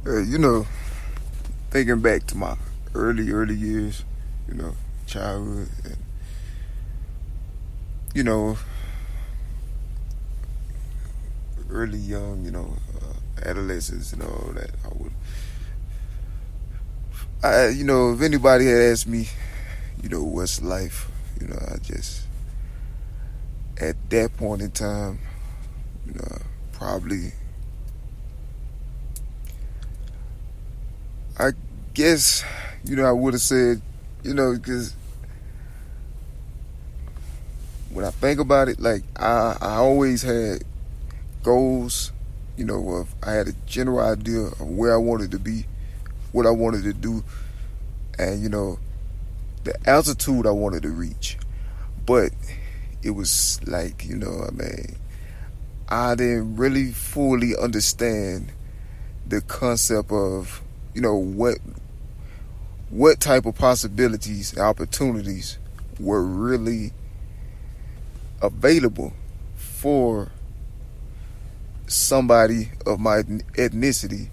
You know, thinking back to my early years, you know, childhood, and you know, early young, adolescence and all that. If anybody had asked me, what's life, I just at that point in time, probably, I guess, I would have said, because when I think about it, like I always had goals, I had a general idea of where I wanted to be, what I wanted to do, and the altitude I wanted to reach. But it was like, I didn't really fully understand the concept of, what type of possibilities and opportunities were really available for somebody of my ethnicity,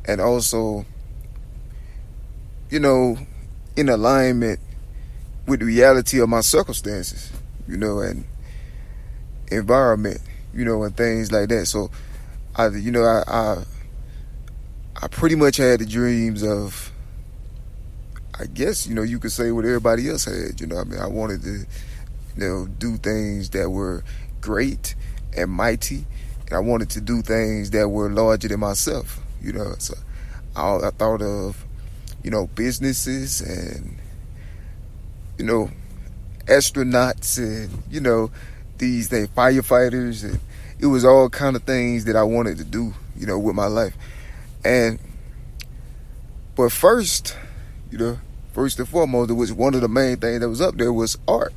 and also, in alignment with the reality of my circumstances, and environment, and things like that. So I pretty much had the dreams of, I guess, you could say what everybody else had. I wanted to, do things that were great and mighty, and I wanted to do things that were larger than myself. So I thought of, businesses and, astronauts and, these things, firefighters, and it was all kind of things that I wanted to do, with my life. But first, first and foremost, it was one of the main things that was up there was art.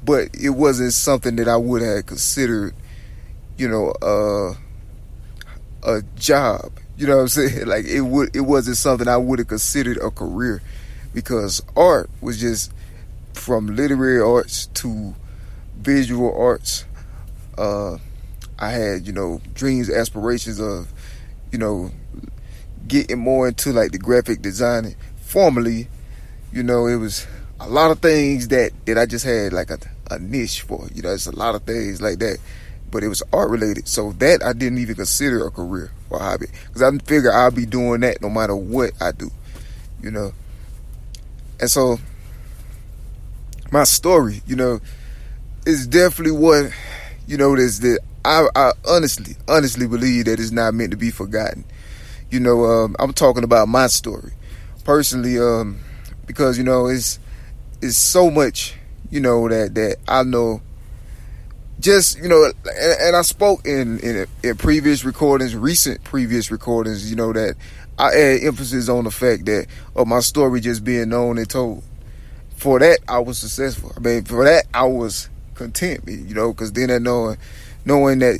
But it wasn't something that I would have considered, a job. You know what I'm saying? Like it wasn't something I would have considered a career, because art was just from literary arts to visual arts. I had, dreams, aspirations of, getting more into like the graphic designing. Formerly, it was a lot of things that I just had like a niche for. It's a lot of things like that, but it was art related. So that I didn't even consider a career or a hobby, because I figure I'll be doing that no matter what I do, And so my story, is definitely what, is that I honestly believe that it's not meant to be forgotten. I'm talking about my story personally, because it's so much, that I know. Just and I spoke in previous recordings, recent previous recordings, that I add emphasis on the fact that of my story just being known and told. For that, I was successful. I mean, for that, I was content, because then that knowing that,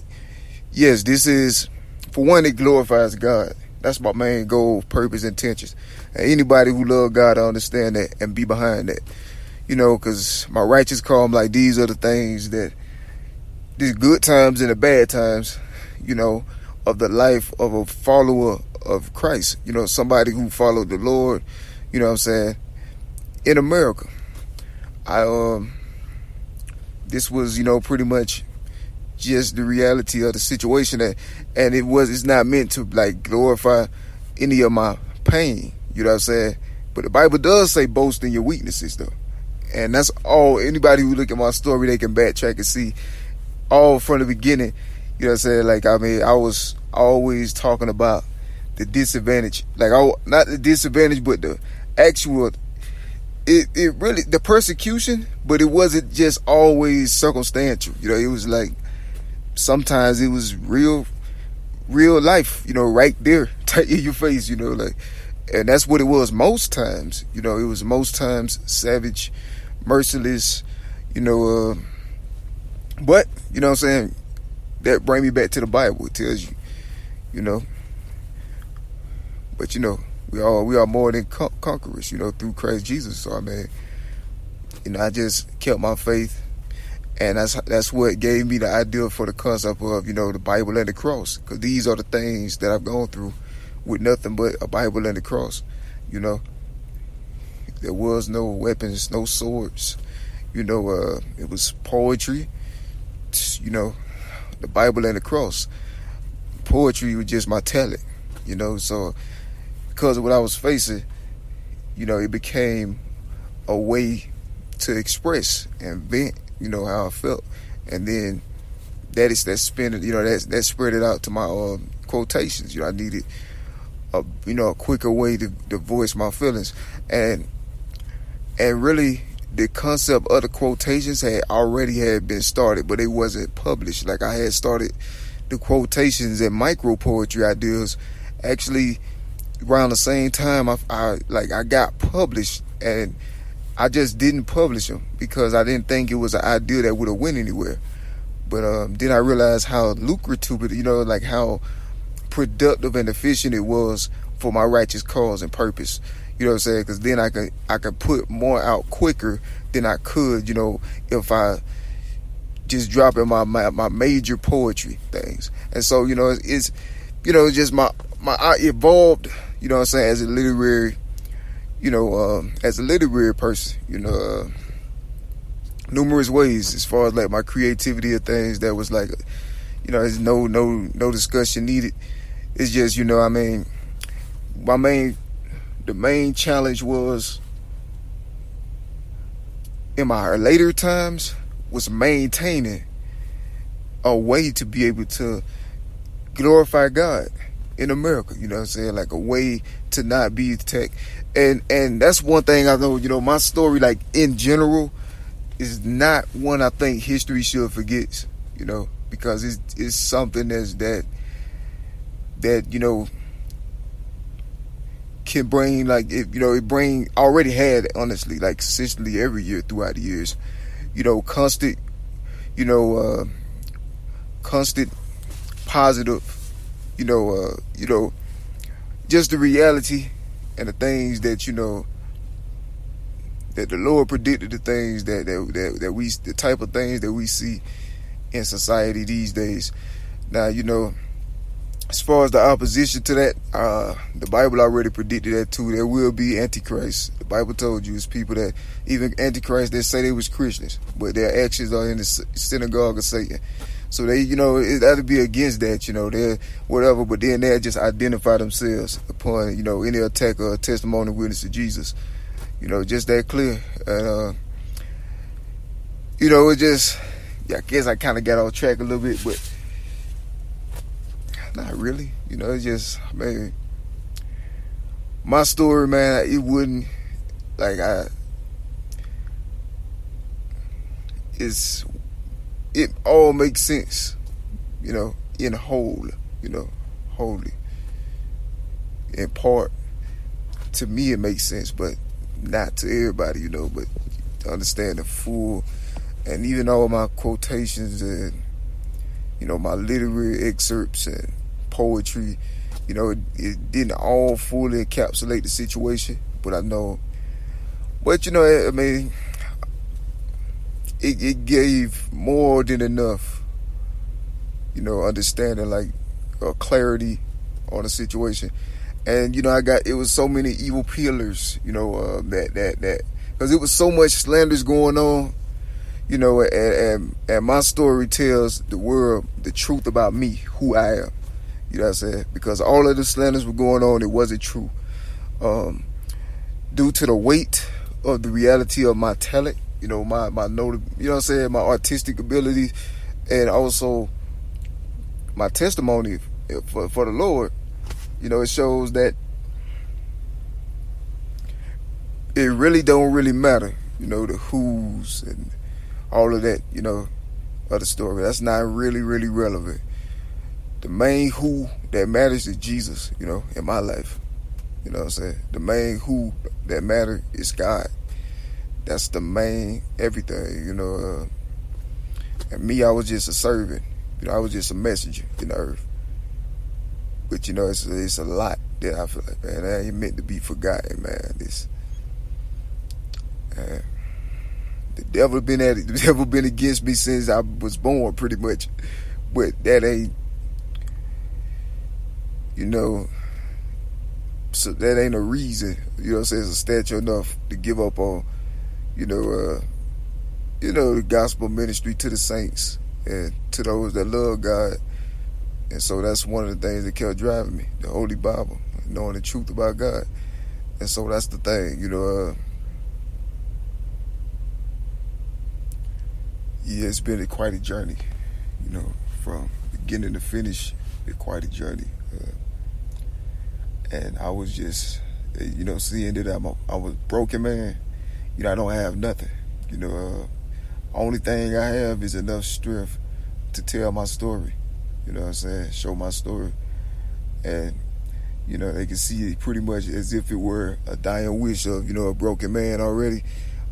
yes, this is, for one, it glorifies God. That's my main goal, purpose, intentions. And anybody who love God, I understand that and be behind that. Because my righteous call, like, these are the things that, these good times and the bad times, of the life of a follower of Christ. Somebody who followed the Lord, what I'm saying, in America. This was, pretty much just the reality of the situation, and it's not meant to like glorify any of my pain, what I'm saying? But the Bible does say boast in your weaknesses though. And that's all. Anybody who look at my story, they can backtrack and see all from the beginning, what I'm saying? Like, I was always talking about the disadvantage, like, not the disadvantage, but the actual, it really, the persecution, but it wasn't just always circumstantial. It was like, sometimes it was real life, right there, tight in your face, like, and that's what it was most times. It was most times savage, merciless, but, what I'm saying, that bring me back to the Bible. It tells you, but we are more than conquerors, through Christ Jesus. So I just kept my faith, and that's what gave me the idea for the concept of, the Bible and the cross, because these are the things that I've gone through with nothing but a Bible and a cross. You know, there was no weapons, no swords. You know, it was poetry. You know, the Bible and the cross. Poetry was just my talent. You know, so because of what I was facing, you know, it became a way to express and vent, you know, how I felt. And then that spread it out to my quotations. You know, I needed a quicker way to voice my feelings. And really the concept of the quotations had been started, but it wasn't published. Like, I had started the quotations and micro poetry ideas actually around the same time I got published, and I just didn't publish them because I didn't think it was an idea that would have went anywhere. But then I realized how lucrative, you know, like how productive and efficient it was for my righteous cause and purpose. You know what I'm saying? Because then I could put more out quicker than I could, you know, if I just drop in my major poetry things. And so, you know, it's you know, just I evolved, you know what I'm saying, as a literary, you know, as a literary person, you know, numerous ways as far as like my creativity of things that was like, you know, there's no discussion needed. It's just, you know, I mean, the main challenge was in my later times was maintaining a way to be able to glorify God in America, you know what I'm saying? Like a way to not be attacked. And that's one thing I know, you know, my story, like in general, is not one I think history should forget, you know, because it's something that you know can bring, like, it already had, honestly, like consistently every year throughout the years, you know, constant positive, you know, just the reality and the things that, you know, that the Lord predicted, the things that we, the type of things that we see in society these days. Now, you know, as far as the opposition to that, the Bible already predicted that too. There will be Antichrist. The Bible told you it's people that, even Antichrist, that say they was Christians, but their actions are in the synagogue of Satan. So they, you know, it ought to be against that, you know, they're whatever, but then they just identify themselves upon, you know, any attack or testimony witness of Jesus. You know, just that clear. And, you know, it just, I guess I kind of got off track a little bit, but not really. You know, it's just, man, my story, man, it wouldn't, like, it all makes sense, you know, in whole, you know, wholly. In part, to me it makes sense, but not to everybody, you know, but to understand the full, and even all my quotations and, you know, my literary excerpts and poetry, you know, it didn't all fully encapsulate the situation, but I know, but, you know, I mean, it gave more than enough, you know, understanding, like, clarity on the situation. And, you know, it was so many evil pillars, you know, that because it was so much slanders going on, you know, and my story tells the world the truth about me, who I am, you know what I'm saying? Because all of the slanders were going on, it wasn't true. Due to the weight of the reality of my talent, you know, my you know what I'm saying, my artistic abilities, and also my testimony for the Lord, you know, it shows that it really don't really matter, you know, the who's and all of that, you know, of the story. That's not really, really relevant. The main who that matters is Jesus, you know, in my life. You know what I'm saying? The main who that matters is God. That's the main everything, you know. And me, I was just a servant. You know, I was just a messenger in the earth. But, you know, it's a lot that I feel like, man, that ain't meant to be forgotten, man. The devil been against me since I was born, pretty much. But that ain't, you know, so that ain't a reason, you know what I'm saying, it's a statue enough to give up on, you know, the gospel ministry to the saints and to those that love God. And so that's one of the things that kept driving me, the Holy Bible, knowing the truth about God. And so that's the thing, you know. Yeah, it's been quite a journey, you know, from beginning to finish. It's quite a journey. And I was just, you know, seeing that I was broken, man. You know, I don't have nothing. You know, only thing I have is enough strength to tell my story. You know what I'm saying? Show my story. And, you know, they can see it pretty much as if it were a dying wish of, you know, a broken man already.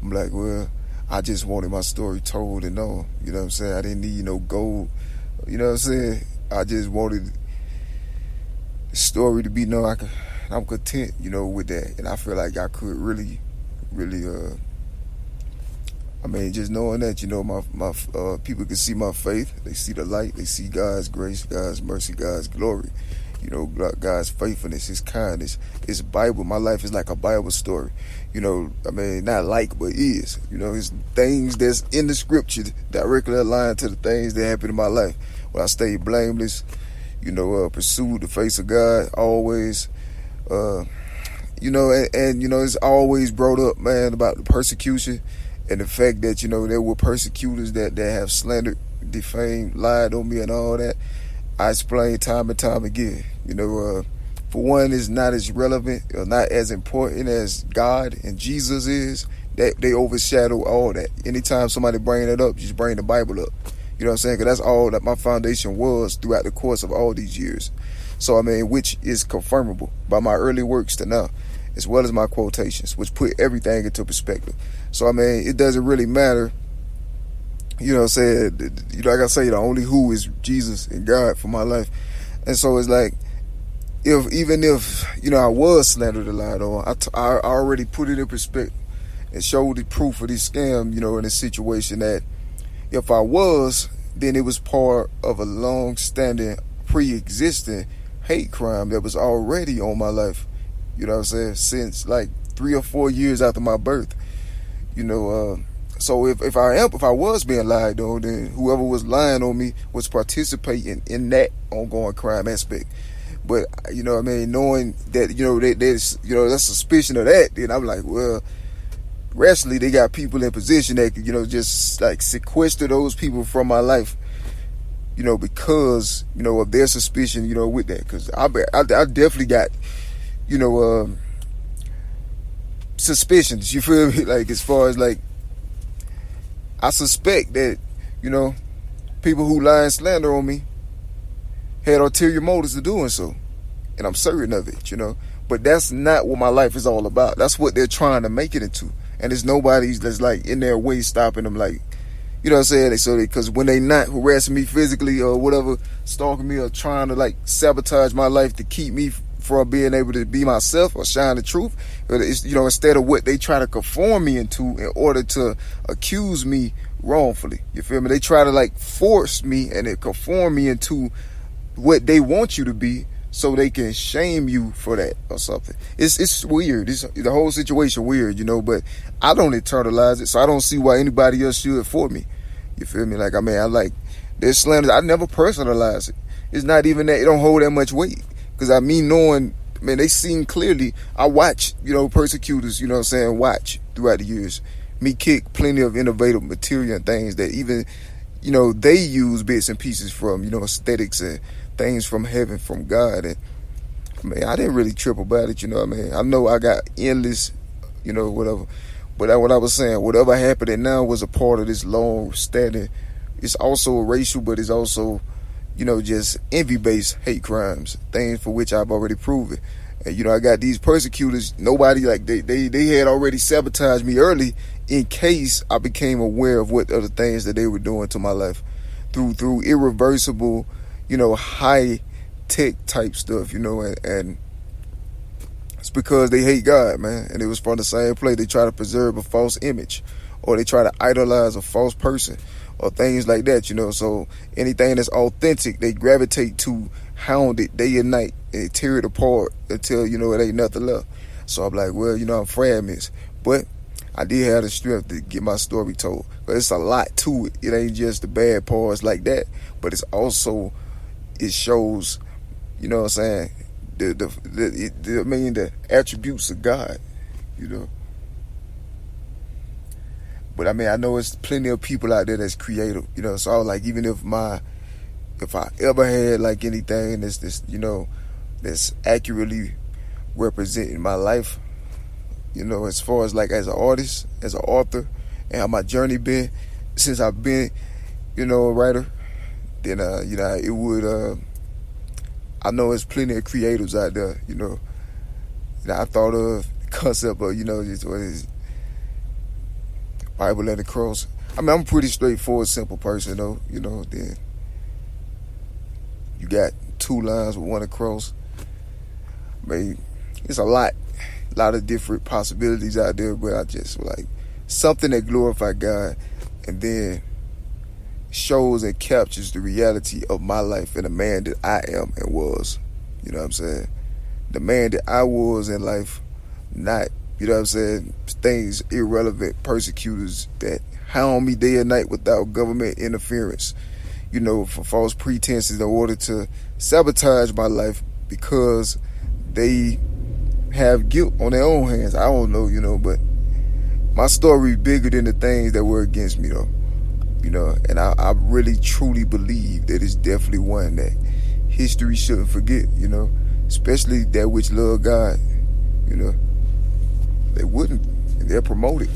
I'm like, well, I just wanted my story told and known. You know what I'm saying? I didn't need no gold. You know what I'm saying? I just wanted the story to be known. I'm content, you know, with that. And I feel like I could really, I mean, just knowing that, you know, my people can see my faith. They see the light. They see God's grace, God's mercy, God's glory. You know, God's faithfulness, His kindness. His Bible. My life is like a Bible story. You know, I mean, not like, but is. You know, it's things that's in the scripture directly aligned to the things that happen in my life. When I stayed blameless, you know, pursued the face of God always. You know, and you know, it's always brought up, man, about the persecution and the fact that, you know, there were persecutors that have slandered, defamed, lied on me and all that. I explained time and time again, you know, for one, it's not as relevant or not as important as God and Jesus is. That they overshadow all that. Anytime somebody bring it up, just bring the Bible up. You know what I'm saying? Because that's all that my foundation was throughout the course of all these years. So, I mean, which is confirmable by my early works to now, as well as my quotations, which put everything into perspective. So, I mean, it doesn't really matter. You know what I'm saying? You know, like I say, the only who is Jesus and God for my life. And so it's like, even if, you know, I was slandered a lot, or I already put it in perspective and showed the proof of this scam, you know, in a situation that if I was, then it was part of a long-standing, pre-existing hate crime that was already on my life. You know what I'm saying? Since like 3 or 4 years after my birth. You know, so if I was being lied on, then whoever was lying on me was participating in that ongoing crime aspect. But, you know what I mean, knowing that, you know, there's, you know, that's suspicion of that, then I'm like, well, rashly, they got people in position that could, you know, just like sequester those people from my life, you know, because, you know, of their suspicion, you know, with that. Because I definitely got, you know, suspicions, you feel me? Like, as far as like, I suspect that, you know, people who lie and slander on me had ulterior motives of doing so. And I'm certain of it, you know. But that's not what my life is all about. That's what they're trying to make it into. And there's nobody that's like in their way stopping them, like, you know what I'm saying? Because when they not harassing me physically or whatever, stalking me or trying to like sabotage my life to keep me from being able to be myself or shine the truth, it's, you know, instead of what they try to conform me into in order to accuse me wrongfully. You feel me? They try to like force me and it conform me into what they want you to be, so they can shame you for that or something. It's weird. The whole situation weird, you know, but I don't internalize it, so I don't see why anybody else should for me. You feel me? Like, I mean, I like, there's slanders. I never personalize it. It's not even that, it don't hold that much weight. Because I mean, knowing, man, they seen clearly. I watch, you know, persecutors, you know what I'm saying, watch throughout the years. Me kick plenty of innovative material and things that even, you know, they use bits and pieces from, you know, aesthetics and things from heaven, from God. And I mean, I didn't really trip about it, you know what I mean? I know I got endless, you know, whatever. But what I was saying, whatever happened now was a part of this long standing. It's also racial, but it's also, you know, just envy-based hate crimes, things for which I've already proven. And, you know, I got these persecutors, nobody, like, they had already sabotaged me early in case I became aware of what other things that they were doing to my life through irreversible, you know, high-tech type stuff, you know, and it's because they hate God, man. And it was from the same place. They try to preserve a false image, or they try to idolize a false person, or things like that, you know. So anything that's authentic, they gravitate to hound it day and night and tear it apart until, it ain't nothing left. So I'm like, well, I'm fragments. But I did have the strength to get my story told. But it's a lot to it. It ain't just the bad parts like that, but it's also, it shows, you know what I'm saying, the attributes of God, But I know it's plenty of people out there that's creative, So I was like, even if I ever had like anything that's accurately representing my life, as far as like as an artist, as an author, and how my journey been since I've been, a writer, then it would. I know there's plenty of creatives out there, I thought of the concept of, just what is Bible and the cross. I'm a pretty straightforward, simple person though, then you got two lines with one across. It's a lot of different possibilities out there, but I just like something that glorifies God and then shows and captures the reality of my life and the man that I am and was. You know what I'm saying? The man that I was in life, not, things irrelevant persecutors that hound me day and night without government interference, for false pretenses in order to sabotage my life because they have guilt on their own hands. I don't know, but my story is bigger than the things that were against me though. And I really truly believe that it's definitely one that history shouldn't forget, especially that which love God, they wouldn't, and they'll promote it.